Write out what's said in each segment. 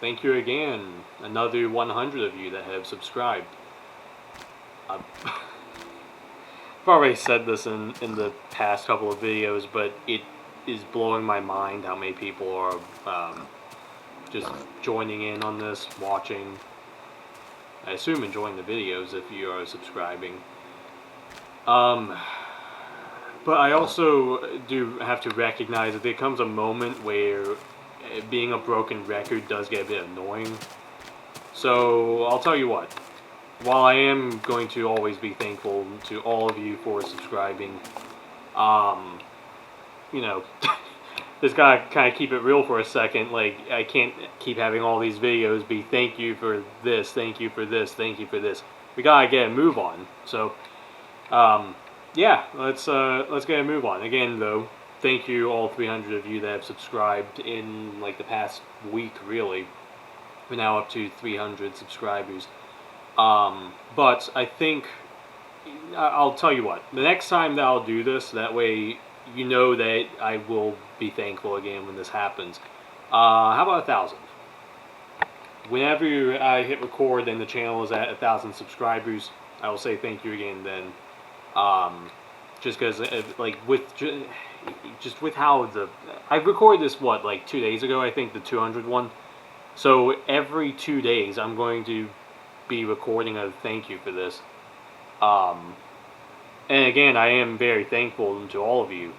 thank you again. Another 100 of you that have subscribed. I've already said this in the past couple of videos, but it is blowing my mind how many people are just joining in on this, watching. I assume enjoying the videos if you are subscribing. But I also do have to recognize that there comes a moment where being a broken record does get a bit annoying. So I'll tell you what. While I am going to always be thankful to all of you for subscribing, you know, just gotta kind of keep it real for a second. Like, I can't keep having all these videos be thank you for this, thank you for this, thank you for this. We gotta get a move on. So, yeah, let's get a move on. Again, though, thank you all 300 of you that have subscribed in like the past week. Really, we're now up to 300 subscribers. But I think I'll tell you what. The next time that I'll do this, that way you know that I will be thankful again when this happens. How about 1,000? Whenever I hit record and the channel is at 1,000 subscribers, I will say thank you again then. Just because, like, just with how I recorded this, what, like 2 days ago, I think, the 200 one. So every 2 days, I'm going to be recording a thank you for this. And again, I am very thankful to all of you.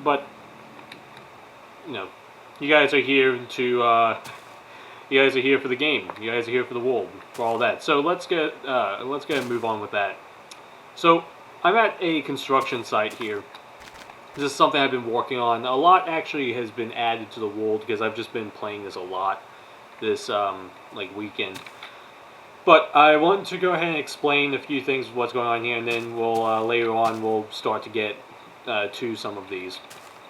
But, you know, you guys are here to, you guys are here for the game. You guys are here for the world, for all that. So let's get a move on with that. So I'm at a construction site here. This is something I've been working on. A lot actually has been added to the world because I've just been playing this a lot this like weekend. But I want to go ahead and explain a few things of what's going on here, and then we'll later on we'll start to get to some of these.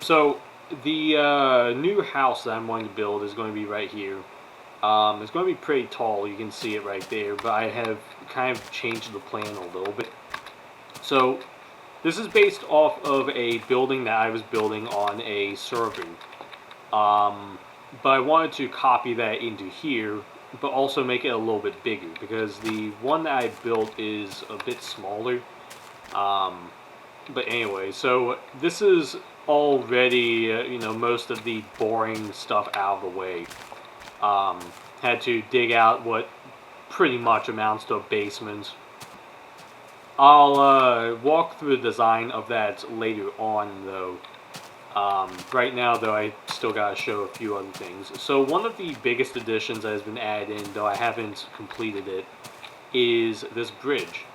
So the new house that I'm going to build is going to be right here. It's going to be pretty tall. You can see it right there. But I have kind of changed the plan a little bit. So this is based off of a building that I was building on a server. But I wanted to copy that into here, but also make it a little bit bigger, because the one that I built is a bit smaller. But anyway, so this is already, you know, most of the boring stuff out of the way. Had to dig out what pretty much amounts to a basement. I'll walk through the design of that later on, though. Right now, though, I still gotta show a few other things. So one of the biggest additions that has been added in, though I haven't completed it, is this bridge.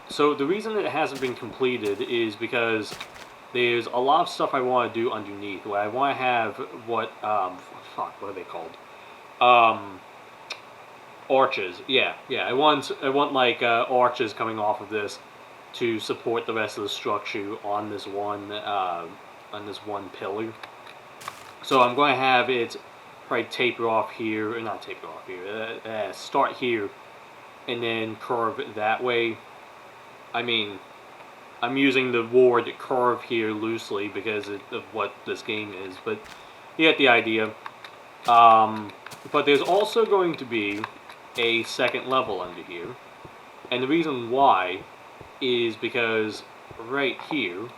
So the reason it hasn't been completed is because there's a lot of stuff I want to do underneath. Where I want to have what what are they called? Arches. Yeah. I want like arches coming off of this to support the rest of the structure on this one pillar. So I'm going to have it probably taper off here, or not taper off here. Start here, and then curve that way. I mean, I'm using the word curve here loosely because of what this game is, but you get the idea. But there's also going to be a second level under here, and the reason why is because right here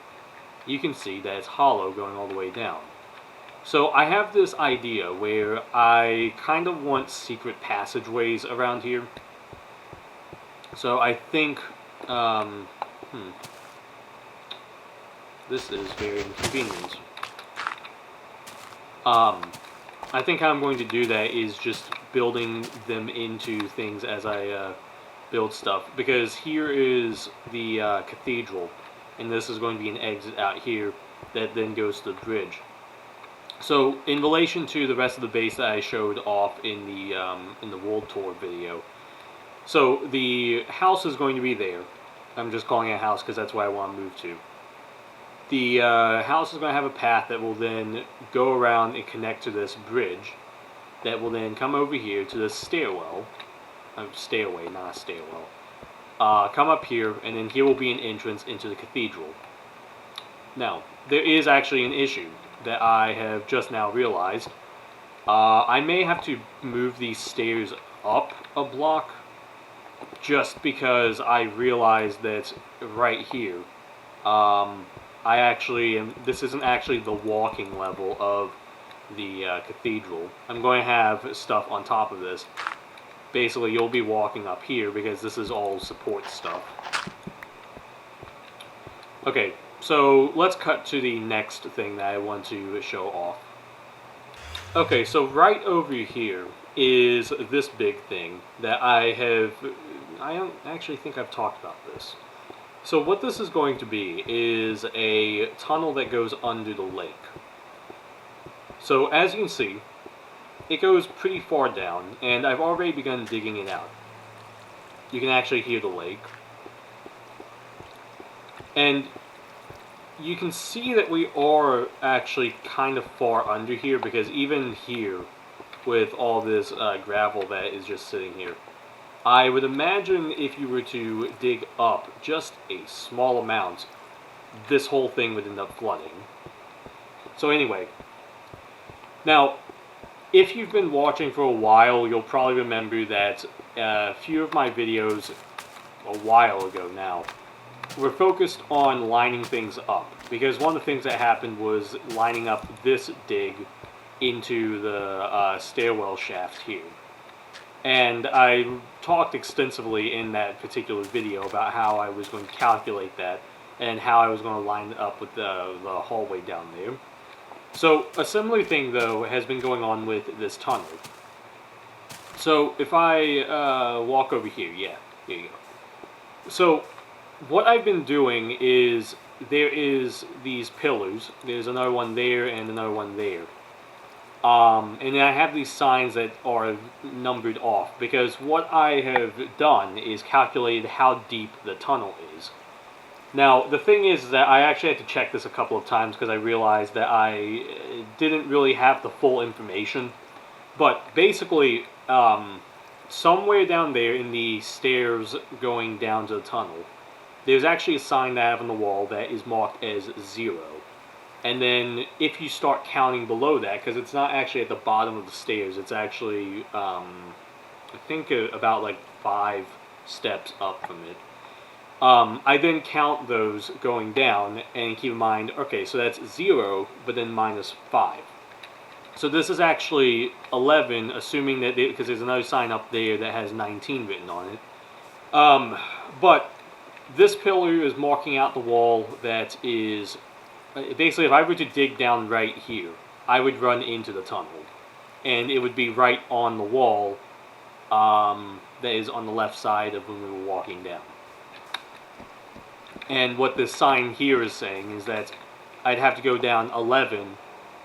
you can see that it's hollow going all the way down. So I have this idea where I kind of want secret passageways around here. So I think this is very inconvenient. I think how I'm going to do that is just building them into things as I build stuff. Because here is the cathedral, and this is going to be an exit out here that then goes to the bridge. So in relation to the rest of the base that I showed off in the world tour video, so the house is going to be there. I'm just calling it a house because that's what I want to move to. The house is going to have a path that will then go around and connect to this bridge that will then come over here to this stairwell. Stairway, not a stairwell. Come up here, and then here will be an entrance into the cathedral. Now, there is actually an issue that I have just now realized, I may have to move these stairs up a block, just because I realized that right here, I actually am, this isn't actually the walking level of the cathedral. I'm going to have stuff on top of this. Basically, you'll be walking up here because this is all support stuff. Okay, so let's cut to the next thing that I want to show off. Okay, so right over here is this big thing that I don't actually think I've talked about this. So what this is going to be is a tunnel that goes under the lake. So as you can see, it goes pretty far down, and I've already begun digging it out. You can actually hear the lake. And you can see that we are actually kind of far under here, because even here, with all this gravel that is just sitting here, I would imagine if you were to dig up just a small amount, this whole thing would end up flooding. So anyway, now, if you've been watching for a while, you'll probably remember that a few of my videos a while ago now were focused on lining things up, because one of the things that happened was lining up this dig into the stairwell shaft here. And I talked extensively in that particular video about how I was going to calculate that and how I was going to line it up with the hallway down there. So a similar thing, though, has been going on with this tunnel. So if I walk over here, yeah, here you go. So what I've been doing is there is these pillars. There's another one there and another one there. And I have these signs that are numbered off, because what I have done is calculated how deep the tunnel is. Now, the thing is that I actually had to check this a couple of times, because I realized that I didn't really have the full information. But basically, somewhere down there in the stairs going down to the tunnel, there's actually a sign that I have on the wall that is marked as 0. And then if you start counting below that, because it's not actually at the bottom of the stairs, it's actually, I think about like 5 steps up from it. I then count those going down, and keep in mind, okay, so that's 0, but then minus 5. So this is actually 11, assuming that, because there's another sign up there that has 19 written on it. But this pillar is marking out the wall that is, basically, if I were to dig down right here, I would run into the tunnel. And it would be right on the wall that is on the left side of when we were walking down. And what this sign here is saying is that I'd have to go down 11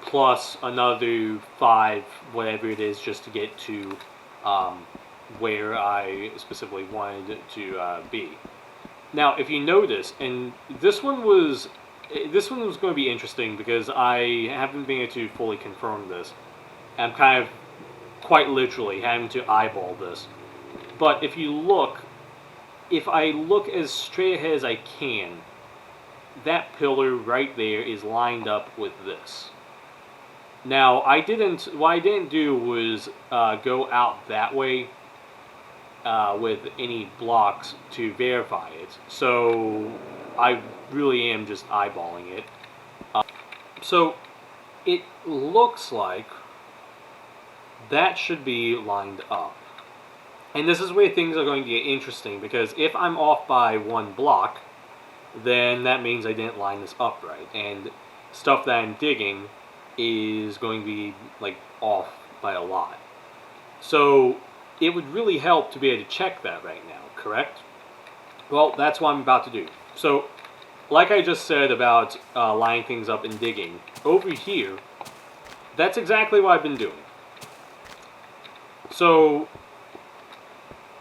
plus another 5, whatever it is, just to get to where I specifically wanted to be. Now, if you notice, and this one was going to be interesting because I haven't been able to fully confirm this. I'm kind of quite literally having to eyeball this. But if you look, if I look as straight ahead as I can, that pillar right there is lined up with this. Now, what I didn't do was go out that way with any blocks to verify it. So I really am just eyeballing it. So it looks like that should be lined up. And this is where things are going to get interesting, because if I'm off by 1 block, then that means I didn't line this up right. And stuff that I'm digging is going to be like off by a lot. So it would really help to be able to check that right now, correct? Well, that's what I'm about to do. So, like I just said about lining things up and digging, over here, that's exactly what I've been doing. So,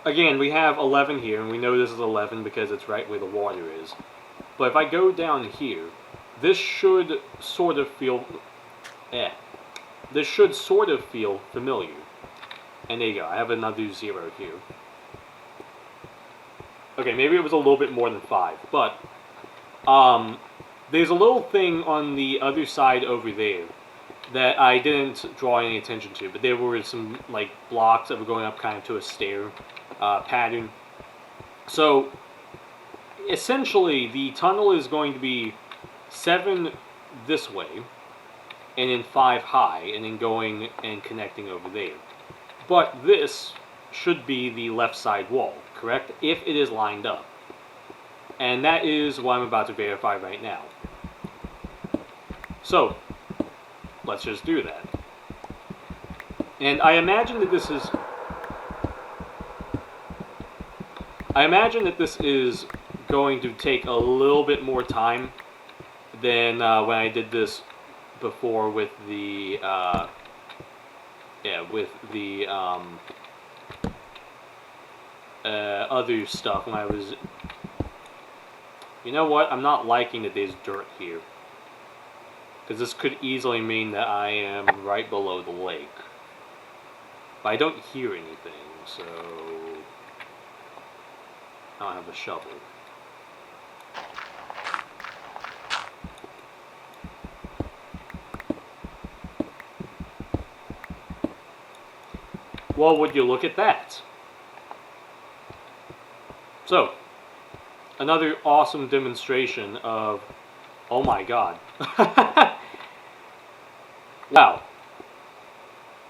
again, we have 11 here, and we know this is 11 because it's right where the water is. But if I go down here, this should sort of feel... This should sort of feel familiar. And there you go, I have another 0 here. Okay, maybe it was a little bit more than 5, but there's a little thing on the other side over there that I didn't draw any attention to, but there were some like blocks that were going up kind of to a stair pattern. So essentially, the tunnel is going to be 7 this way, and then 5 high, and then going and connecting over there. But this should be the left side wall, correct? If it is lined up. And that is what I'm about to verify right now. So, let's just do that. And I imagine that this is going to take a little bit more time than when I did this before with the other stuff when I was. You know what? I'm not liking that there's dirt here, because this could easily mean that I am right below the lake. But I don't hear anything, so I don't have a shovel. Well, would you look at that? So, another awesome demonstration of, oh my god. Wow.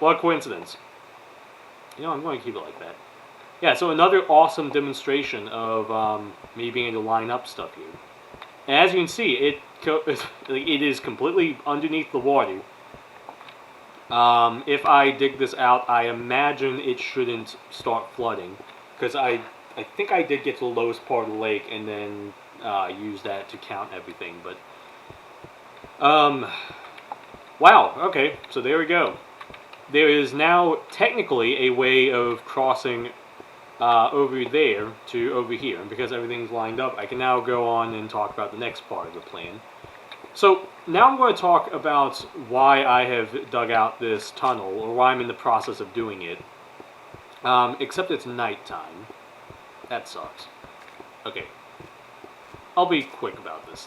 What a coincidence. You know, I'm going to keep it like that. Yeah, so another awesome demonstration of me being able to line up stuff here. And as you can see, it is completely underneath the water. If I dig this out, I imagine it shouldn't start flooding, because I think I did get to the lowest part of the lake and then use that to count everything. But wow. Okay, so there we go. There is now technically a way of crossing over there to over here, and because everything's lined up, I can now go on and talk about the next part of the plan. So now I'm going to talk about why I have dug out this tunnel, or why I'm in the process of doing it. Except it's nighttime. That sucks. Okay. I'll be quick about this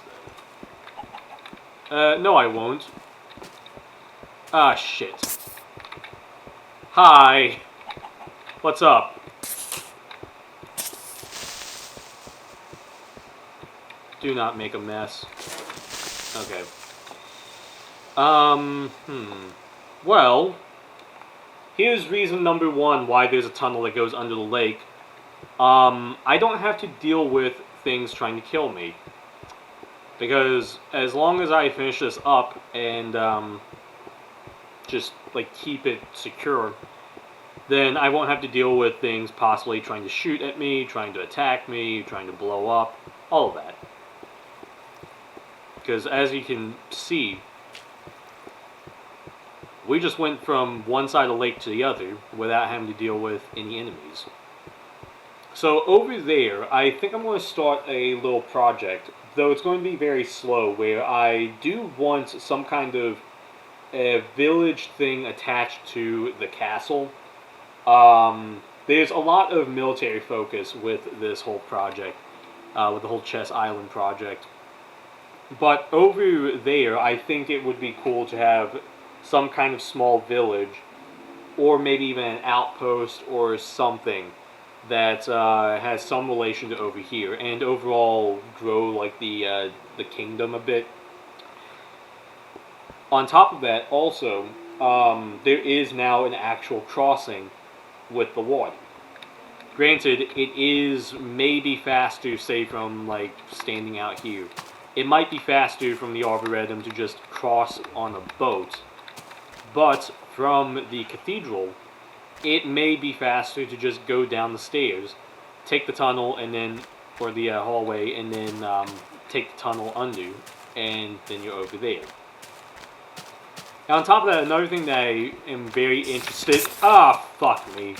then. No I won't. Ah, shit. Hi. What's up? Do not make a mess. Okay. Well, here's reason number 1 why there's a tunnel that goes under the lake. I don't have to deal with things trying to kill me. Because as long as I finish this up and just like keep it secure, then I won't have to deal with things possibly trying to shoot at me, trying to attack me, trying to blow up, all of that. Because as you can see, we just went from one side of the lake to the other without having to deal with any enemies. So over there, I think I'm going to start a little project, though it's going to be very slow, where I do want some kind of a village thing attached to the castle. There's a lot of military focus with this whole project, with the whole Chess Island project. But over there, I think it would be cool to have some kind of small village, or maybe even an outpost or something that has some relation to over here, and overall grow like the kingdom a bit. On top of that, also, there is now an actual crossing with the water. Granted, it is maybe faster, say, from like standing out here. It might be faster from the Arboretum to just cross on a boat, but from the cathedral, it may be faster to just go down the stairs, take the tunnel, and then, or the hallway, and then take the tunnel under, and then you're over there. Now, on top of that, another thing that I am very interested... Ah, fuck me.